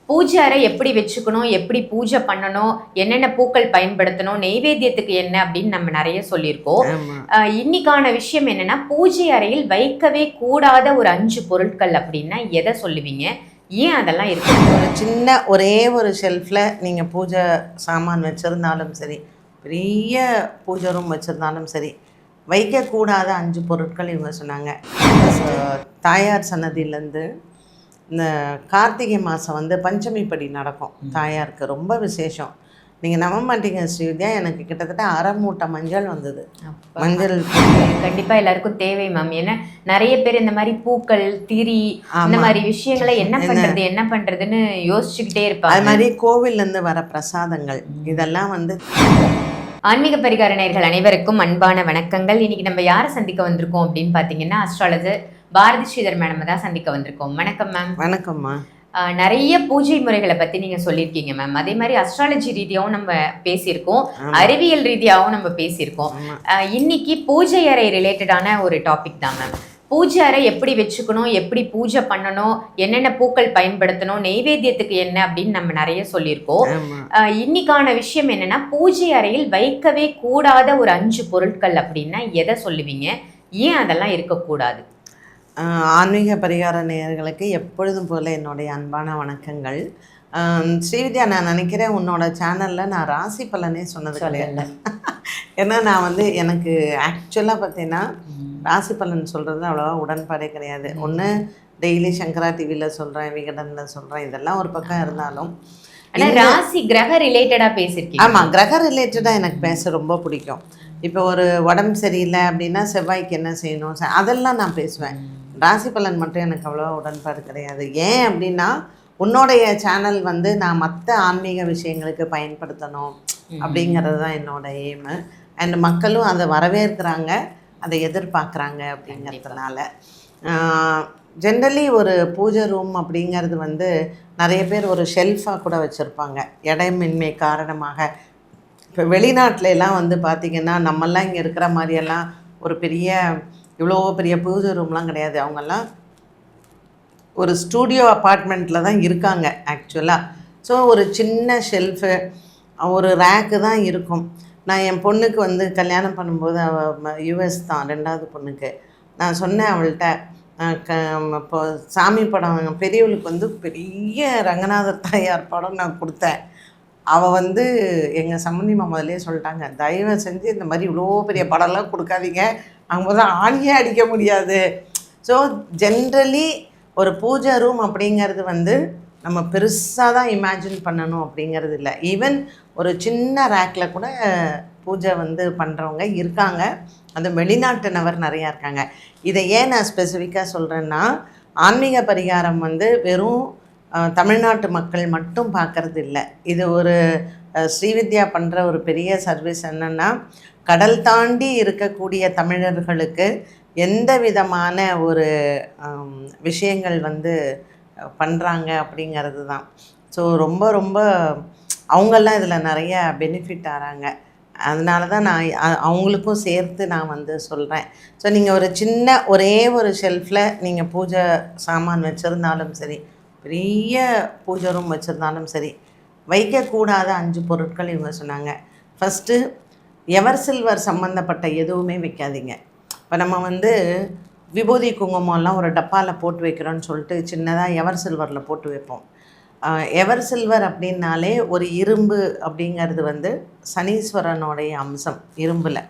பூஜை அறை எப்படி வச்சுக்கணும், எப்படி பூஜை பண்ணணும், என்னென்ன பூக்கள் பயன்படுத்தணும், நெய்வேத்தியத்துக்கு என்ன அப்படின்னு நம்ம நெறைய சொல்லியிருக்கோம். ஆமா. இன்னைக்கான விஷயம் என்னன்னா, பூஜை அறையில் வைக்கவே கூடாத ஒரு 5 பொருட்கள் அப்படின்னா எத சொல்லுவீங்க? ஏன் அதெல்லாம் இருக்கு? ஒரு சின்ன ஒரே ஒரு ஷெல்ஃபில் நீங்கள் பூஜை சாமான் வச்சுருந்தாலும் சரி, பெரிய பூஜை ரூம் வச்சுருந்தாலும் சரி, வைக்கக்கூடாத 5 பொருட்கள் இவங்க சொன்னாங்க. தாயார் சன்னதியிலேருந்து இந்த கார்த்திகை மாதம் வந்து பஞ்சமிப்படி நடக்கும். தாயாருக்கு ரொம்ப விசேஷம். நீங்கள் நம்ப மாட்டீங்க ஸ்ரீவித்யா, எனக்கு கிட்டத்தட்ட அரை மூட்டை மஞ்சள் வந்தது. மஞ்சள் கண்டிப்பாக எல்லாருக்கும் தேவை மேம். ஏன்னா நிறைய பேர் இந்த மாதிரி பூக்கள், திரி, இந்த மாதிரி விஷயங்களை என்ன பண்ணுறதுன்னு யோசிச்சுக்கிட்டே இருப்பாங்க. அது மாதிரி கோவில்லேருந்து வர பிரசாதங்கள் இதெல்லாம் வந்து. ஆன்மீக பரிகார நேயர்கள் அனைவருக்கும் அன்பான வணக்கங்கள். இன்னைக்கு நம்ம யாரை சந்திக்க வந்திருக்கோம் அப்படின்னு பார்த்தீங்கன்னா, அஸ்ட்ராலஜர் பாரதி ஸ்ரீதர் மேடம் தான் சந்திக்க வந்திருக்கோம். வணக்கம் மேம். வணக்கம்மா. நிறைய பூஜை முறைகளை பற்றி நீங்கள் சொல்லியிருக்கீங்க மேம். அதே மாதிரி அஸ்ட்ராலஜி ரீதியாகவும் நம்ம பேசியிருக்கோம், அறிவியல் ரீதியாகவும் நம்ம பேசியிருக்கோம். இன்னைக்கு பூஜை அறை ரிலேட்டடான ஒரு டாபிக் தான் மேம். பூஜை அறை எப்படி வச்சுக்கணும், எப்படி பூஜை பண்ணணும், என்னென்ன பூக்கள் பயன்படுத்தணும், நெய்வேத்தியத்துக்கு என்ன அப்படின்னு நம்ம நிறைய சொல்லியிருக்கோம். இன்னைக்கான விஷயம் என்னன்னா, பூஜை அறையில் வைக்கவே கூடாத ஒரு 5 பொருட்கள் அப்படின்னா எதை சொல்லுவீங்க? ஏன் அதெல்லாம் இருக்கக்கூடாது? ஆன்மீக பரிகார நேயர்களுக்கு எப்பொழுதும் போல என்னுடைய அன்பான வணக்கங்கள். ஸ்ரீவித்யா, நான் நினைக்கிறேன் உன்னோட சேனலில் நான் ராசி பலனே சொன்னது கிடையாது. ஏன்னா நான் வந்து எனக்கு ஆக்சுவலாக பார்த்தீங்கன்னா ராசி பலன் சொல்கிறது அவ்வளோவா உடன்பாடே கிடையாது. ஒன்று டெய்லி சங்கரா டிவியில் சொல்கிறேன், விகடனில் சொல்கிறேன், இதெல்லாம் ஒரு பக்கம் இருந்தாலும் ராசி கிரக ரிலேட்டடாக பேசியிருக்கேன். ஆமாம், கிரக ரிலேட்டடாக எனக்கு பேச ரொம்ப பிடிக்கும். இப்போ ஒரு உடம்பு சரியில்லை அப்படின்னா செவ்வாய்க்கு என்ன செய்யணும், அதெல்லாம் நான் பேசுவேன். ராசி பலன் மட்டும் எனக்கு அவ்வளோவா உடன்பாடு கிடையாது. ஏன் அப்படின்னா, உன்னுடைய சேனல் வந்து நான் மற்ற ஆன்மீக விஷயங்களுக்கு பயன்படுத்தணும் அப்படிங்கிறது தான் என்னோட எய்மு. அண்ட் மக்களும் அதை வரவேற்கிறாங்க, அதை எதிர்பார்க்குறாங்க. அப்படிங்கிறதுனால ஜென்ரலி ஒரு பூஜை ரூம் அப்படிங்கிறது வந்து நிறைய பேர் ஒரு ஷெல்ஃபாக கூட வச்சுருப்பாங்க, இடமின்மை காரணமாக. இப்போ வெளிநாட்டிலலாம் வந்து பார்த்திங்கன்னா, நம்மெல்லாம் இங்கே இருக்கிற மாதிரியெல்லாம் ஒரு இவ்வளோ பெரிய பூஜை ரூம்லாம் கிடையாது. அவங்கெல்லாம் ஒரு ஸ்டூடியோ அப்பார்ட்மெண்ட்டில் தான் இருக்காங்க ஆக்சுவலாக. ஸோ ஒரு சின்ன ஷெல்ஃபு, ஒரு ரேக்கு தான் இருக்கும். நான் என் பொண்ணுக்கு வந்து கல்யாணம் பண்ணும்போது அவள் யுஎஸ் தான், 2வது பொண்ணுக்கு நான் சொன்னேன் அவள்கிட்ட, இப்போ சாமி படம் பெரியவளுக்கு வந்து பெரிய ரங்கநாதர் தாயார் படம் நான் கொடுத்தேன். அவள் வந்து எங்கள் சம்மந்தி முதலே சொல்லிட்டாங்க, தயவு செஞ்சு இந்த மாதிரி இவ்வளோ பெரிய படம்லாம் கொடுக்காதீங்க, அங்கே தான் ஆணியே அடிக்க முடியாது. ஸோ ஜென்ரலி ஒரு பூஜை ரூம் அப்படிங்கிறது வந்து நம்ம பெருசாக தான் இமேஜின் பண்ணணும் அப்படிங்கிறது இல்லை. ஈவன் ஒரு சின்ன ரேக்கில் கூட பூஜை வந்து பண்ணுறவங்க இருக்காங்க. அது வெளிநாட்டினவர் நிறையா இருக்காங்க. இதை ஏன் நான் ஸ்பெசிஃபிக்காக சொல்கிறேன்னா, ஆன்மீக பரிகாரம் வந்து வெறும் தமிழ்நாட்டு மக்கள் மட்டும் பார்க்கறது இல்லை. இது ஒரு ஸ்ரீவித்யா பண்ணுற ஒரு பெரிய சர்வீஸ். என்னென்னா, கடல் தாண்டி இருக்கக்கூடிய தமிழர்களுக்கு எந்த விதமான ஒரு விஷயங்கள் வந்து பண்ணுறாங்க அப்படிங்கிறது தான். ஸோ ரொம்ப ரொம்ப அவங்கெல்லாம் இதில் நிறைய பெனிஃபிட் ஆகிறாங்க. அதனால தான் நான் அவங்களுக்கும் சேர்த்து நான் வந்து சொல்கிறேன். ஸோ நீங்கள் ஒரு சின்ன ஒரே ஒரு ஷெல்ஃபில் நீங்கள் பூஜை சாமான் வச்சுருந்தாலும் சரி, பெரிய பூஜை ரூம் வச்சுருந்தாலும் சரி, வைக்கக்கூடாத 5 பொருட்கள் இவங்க சொன்னாங்க. ஃபஸ்ட்டு, எவர் சில்வர் சம்மந்தப்பட்ட எதுவுமே வைக்காதீங்க. இப்போ நம்ம வந்து விபூதி குங்குமம்லாம் ஒரு டப்பாவில் போட்டு வைக்கிறோன்னு சொல்லிட்டு சின்னதாக எவர் சில்வரில் போட்டு வைப்போம். எவர் சில்வர் அப்படின்னாலே ஒரு இரும்பு அப்படிங்கிறது வந்து சனீஸ்வரனுடைய அம்சம் இரும்பில்.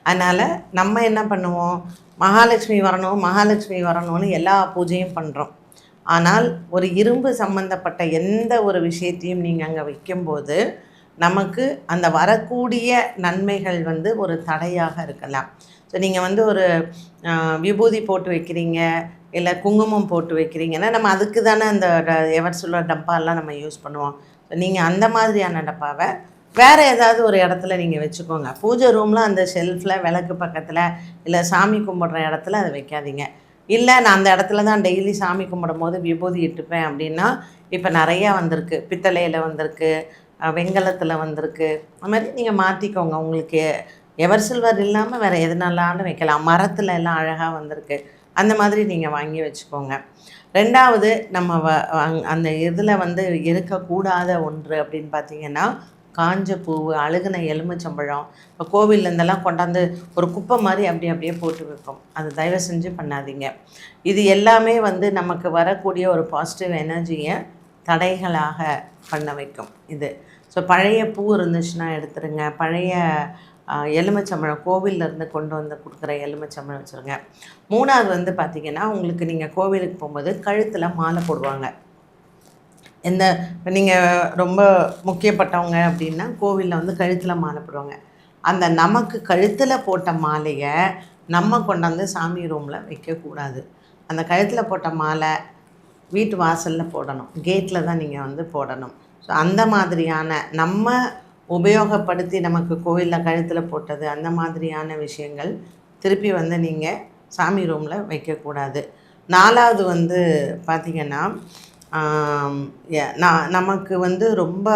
அதனால் நம்ம என்ன பண்ணுவோம், மகாலட்சுமி வரணும்னு எல்லா பூஜையும் பண்ணுறோம். ஆனால் ஒரு இரும்பு சம்பந்தப்பட்ட எந்த ஒரு விஷயத்தையும் நீங்கள் அங்கே வைக்கும்போது நமக்கு அந்த வரக்கூடிய நன்மைகள் வந்து ஒரு தடையாக இருக்கலாம். ஸோ நீங்கள் வந்து ஒரு விபூதி போட்டு வைக்கிறீங்க, இல்லை குங்குமம் போட்டு வைக்கிறீங்கன்னா நம்ம அதுக்கு தானே அந்த எவர் சில்வர் டப்பாலாம் நம்ம யூஸ் பண்ணுவோம். ஸோ நீங்கள் அந்த மாதிரியான டப்பாவை வேறு ஏதாவது ஒரு இடத்துல நீங்கள் வச்சுக்கோங்க. பூஜை ரூமில் அந்த ஷெல்ஃபில் விளக்கு பக்கத்தில் இல்லை சாமி கும்பிட்ற இடத்துல அதை வைக்காதீங்க. இல்லை நான் அந்த இடத்துல தான் டெய்லி சாமி கும்பிடும் போது விபூதி இட்டுப்பேன் அப்படின்னா, இப்போ நிறையா வந்திருக்கு, பித்தளையில் வந்திருக்கு, வெங்கலத்தில் வந்திருக்கு. அது மாதிரி நீங்கள் மாற்றிக்கோங்க. உங்களுக்கு எவர் சில்வர் இல்லாமல் வேறு எதுனாலும் வைக்கலாம். மரத்தில் எல்லாம் அழகாக வந்திருக்கு. அந்த மாதிரி நீங்கள் வாங்கி வச்சுக்கோங்க. ரெண்டாவது நம்ம அந்த இதில் வந்து இருக்கக்கூடாத ஒன்று அப்படின்னு பார்த்தீங்கன்னா காஞ்ச பூவு, அழுகுன எலுமிச்சம்பழம். இப்போ கோவில்லேருந்தெல்லாம் கொண்டாந்து ஒரு குப்பை மாதிரி அப்படியே போட்டு வைப்போம். அது தயவு செஞ்சு பண்ணாதீங்க. இது எல்லாமே வந்து நமக்கு வரக்கூடிய ஒரு பாசிட்டிவ் எனர்ஜியை தடைகளாக பண்ண வைக்கும் இது. ஸோ பழைய பூ இருந்துச்சுன்னா எடுத்துருங்க. பழைய எலுமிச்சம்பழம் கோவிலேருந்து கொண்டு வந்து கொடுக்குற எலுமிச்சம்பழம் வச்சுருங்க. மூணாவது வந்து பார்த்திங்கன்னா, உங்களுக்கு நீங்கள் கோவிலுக்கு போகும்போது கழுத்தில் மாலை போடுவாங்க. நீங்கள் ரொம்ப முக்கியப்பட்டவங்க அப்படின்னா கோவிலில் வந்து கழுத்தில் மாலை போடுவாங்க. அந்த நமக்கு கழுத்தில் போட்ட மாலையை நம்ம கொண்டாந்து சாமி ரூமில் வைக்கக்கூடாது. அந்த கழுத்தில் போட்ட மாலை வீட்டு வாசலில் போடணும். கேட்டில் தான் நீங்கள் வந்து போடணும். ஸோ அந்த மாதிரியான நம்ம உபயோகப்படுத்தி நமக்கு கோவிலில் கழுத்தில் போட்டது அந்த மாதிரியான விஷயங்கள் திருப்பி வந்து நீங்கள் சாமி ரூமில் வைக்கக்கூடாது. நாலாவது வந்து பார்த்திங்கன்னா, நமக்கு வந்து ரொம்ப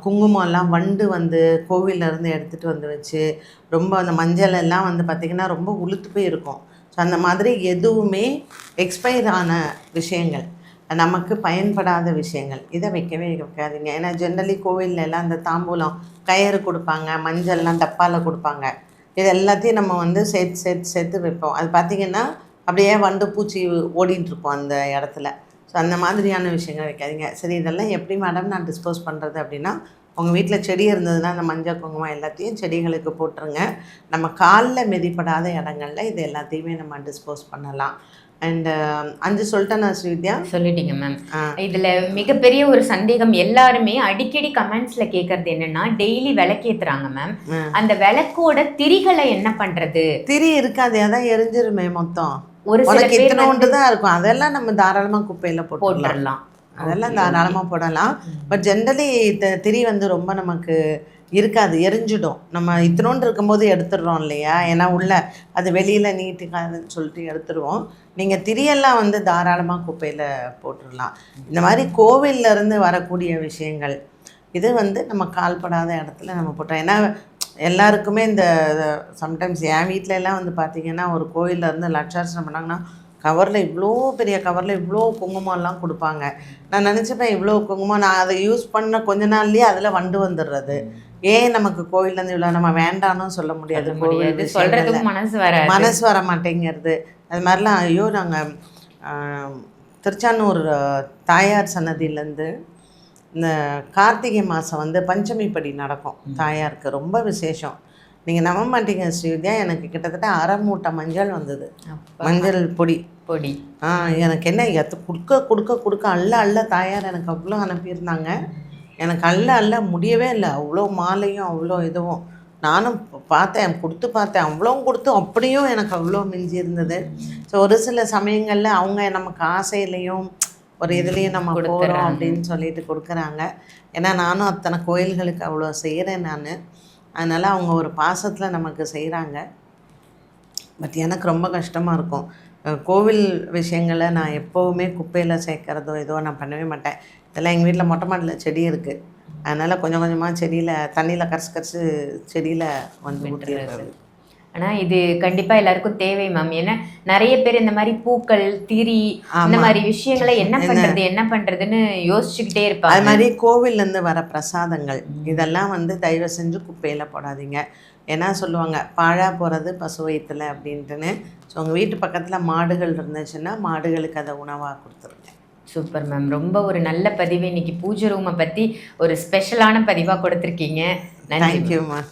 குங்குமம்லாம் வண்டு வந்து கோவிலேருந்து எடுத்துகிட்டு வந்து வச்சு ரொம்ப அந்த மஞ்சள் எல்லாம் வந்து பார்த்திங்கன்னா ரொம்ப உளுத்து போய் இருக்கும். ஸோ அந்த மாதிரி எதுவுமே எக்ஸ்பயர் ஆன விஷயங்கள், நமக்கு பயன்படாத விஷயங்கள் இதை வைக்கவே வைக்காதீங்க. ஏன்னா ஜென்ரலி கோவிலெல்லாம் அந்த தாம்பூலம் கயிறு கொடுப்பாங்க, மஞ்சள்லாம் டப்பாவில் கொடுப்பாங்க. இது எல்லாத்தையும் நம்ம வந்து சேர்த்து வைப்போம். அது பார்த்திங்கன்னா அப்படியே வண்டு பூச்சி ஓடிட்டுருப்போம் அந்த இடத்துல. ஸோ அந்த மாதிரியான விஷயங்கள் வைக்காதீங்க. சரி, இதெல்லாம் எப்படி மேடம் நான் டிஸ்போஸ் பண்ணுறது அப்படின்னா, உங்கள் வீட்டில் செடி இருந்ததுன்னா அந்த மஞ்சள் குங்குமம் எல்லாத்தையும் செடிகளுக்கு போட்டுருங்க. நம்ம காலில் மிதிப்படாத இடங்கள்ல இது எல்லாத்தையுமே நம்ம டிஸ்போஸ் பண்ணலாம். அண்டு 5 சொல்லிட்டேன் ஸ்ரீவித்யா? சொல்லிட்டீங்க மேம். இதில் மிகப்பெரிய ஒரு சந்தேகம் எல்லாருமே அடிக்கடி கமெண்ட்ஸில் கேட்கறது என்னன்னா, டெய்லி விளக்கேற்றுறாங்க மேம், அந்த விளக்கோட திரிகளை என்ன பண்ணுறது? திரி இருக்காது, அதான் எரிஞ்சிருமே மொத்தம். ஒரு சில இத்தனோண்டு தான் இருக்கும். அதெல்லாம் நம்ம தாராளமாக குப்பையில் போட்டுடலாம். அதெல்லாம் தாராளமாக போடலாம். பட் ஜென்ரலி திரி வந்து ரொம்ப நமக்கு இருக்காது, எரிஞ்சிடும். நம்ம இத்தனோண்டு இருக்கும்போது எடுத்துடுறோம் இல்லையா, ஏன்னா உள்ள அது வெளியில் நீட்டுக்காதுன்னு சொல்லிட்டு எடுத்துருவோம். நீங்கள் திரியெல்லாம் வந்து தாராளமாக குப்பையில் போட்டுடலாம். இந்த மாதிரி கோவில்லேருந்து வரக்கூடிய விஷயங்கள் இது வந்து நம்ம கால்படாத இடத்துல நம்ம போட்டோம். ஏன்னா எல்லாருக்குமே இந்த சம்டைம்ஸ் என் வீட்டில எல்லாம் வந்து பார்த்திங்கன்னா, ஒரு கோவிலேருந்து லட்சார்ச்சனை பண்ணாங்கன்னா கவரில் இவ்வளோ பெரிய கவரில் இவ்வளோ குங்குமம்லாம் கொடுப்பாங்க. நான் நினச்சிப்பேன், இவ்வளோ குங்குமம் நான் அதை யூஸ் பண்ண கொஞ்ச நாள்லேயே அதில் வண்டு வந்துடுறது. ஏன் நமக்கு கோவிலேருந்து இவ்வளோ நம்ம வேண்டான்னு சொல்ல முடியாது. கோவில் சொல்கிறதுக்கு மனசு வர மாட்டேங்கிறது. அது மாதிரிலாம். ஐயோ, நாங்கள் திருச்சானூர் தாயார் சன்னதியிலேருந்து இந்த கார்த்திகை மாதம் வந்து பஞ்சமி படி நடக்கும். தாயாருக்கு ரொம்ப விசேஷம். நீங்கள் நம்ப மாட்டீங்க ஸ்ரீவித்யா, எனக்கு கிட்டத்தட்ட 1/2 மூட்டை மஞ்சள் வந்தது. மஞ்சள் பொடி. எனக்கு என்ன கொடுக்க அள்ள தாயார் எனக்கு அவ்வளோ அனுப்பியிருந்தாங்க. எனக்கு அள்ள முடியவே இல்லை. அவ்வளோ மாலையும் அவ்வளோ இதுவும் நானும் கொடுத்து பார்த்தேன். அவ்வளோவும் கொடுத்து அப்படியும் எனக்கு அவ்வளோ மிஞ்சி இருந்தது. ஸோ ஒரு சில சமயங்களில் அவங்க நமக்கு ஆசையிலையும் ஒரு இதுலேயும் நம்ம போகிறோம் அப்படின்னு சொல்லிட்டு கொடுக்குறாங்க. ஏன்னா நானும் அத்தனை கோயில்களுக்கு அவ்வளோ செய்கிறேன் நான். அதனால் அவங்க ஒரு பாசத்தில் நமக்கு செய்கிறாங்க. பட் எனக்கு ரொம்ப கஷ்டமாக இருக்கும். கோவில் விஷயங்களை நான் எப்போவுமே குப்பையில் சேர்க்குறதோ ஏதோ நான் பண்ணவே மாட்டேன். இதெல்லாம் எங்கள் வீட்டில் மொட்டை மாடியில் செடி இருக்குது. அதனால் கொஞ்சம் கொஞ்சமாக செடியில் தண்ணியில் கரைச்சி செடியில் வந்து ஊற்றிடுறது. ஆனால் இது கண்டிப்பாக எல்லாருக்கும் தேவை மேம். ஏன்னா நிறைய பேர் இந்த மாதிரி பூக்கள், திரி, இந்த மாதிரி விஷயங்களை என்ன பண்ணுறதுன்னு யோசிச்சுக்கிட்டே இருப்பாங்க. அது மாதிரி கோவில்லேருந்து வர பிரசாதங்கள் இதெல்லாம் வந்து தயவு செஞ்சு குப்பையில் போடாதீங்க. ஏன்னா சொல்லுவாங்க, பாழா போகிறது பசு வயிற்றுல அப்படின்ட்டுன்னு. ஸோ உங்கள் வீட்டு பக்கத்தில் மாடுகள் இருந்துச்சுன்னா மாடுகளுக்கு அதை உணவாக கொடுத்துருங்க. Super ma'am. ரொம்ப ஒரு நல்ல பதிவு. இன்னைக்கு பூஜை ரூமை பற்றி ஒரு ஸ்பெஷலான பதிவாக கொடுத்துருக்கீங்க. நன்றி. Thank you ma'am.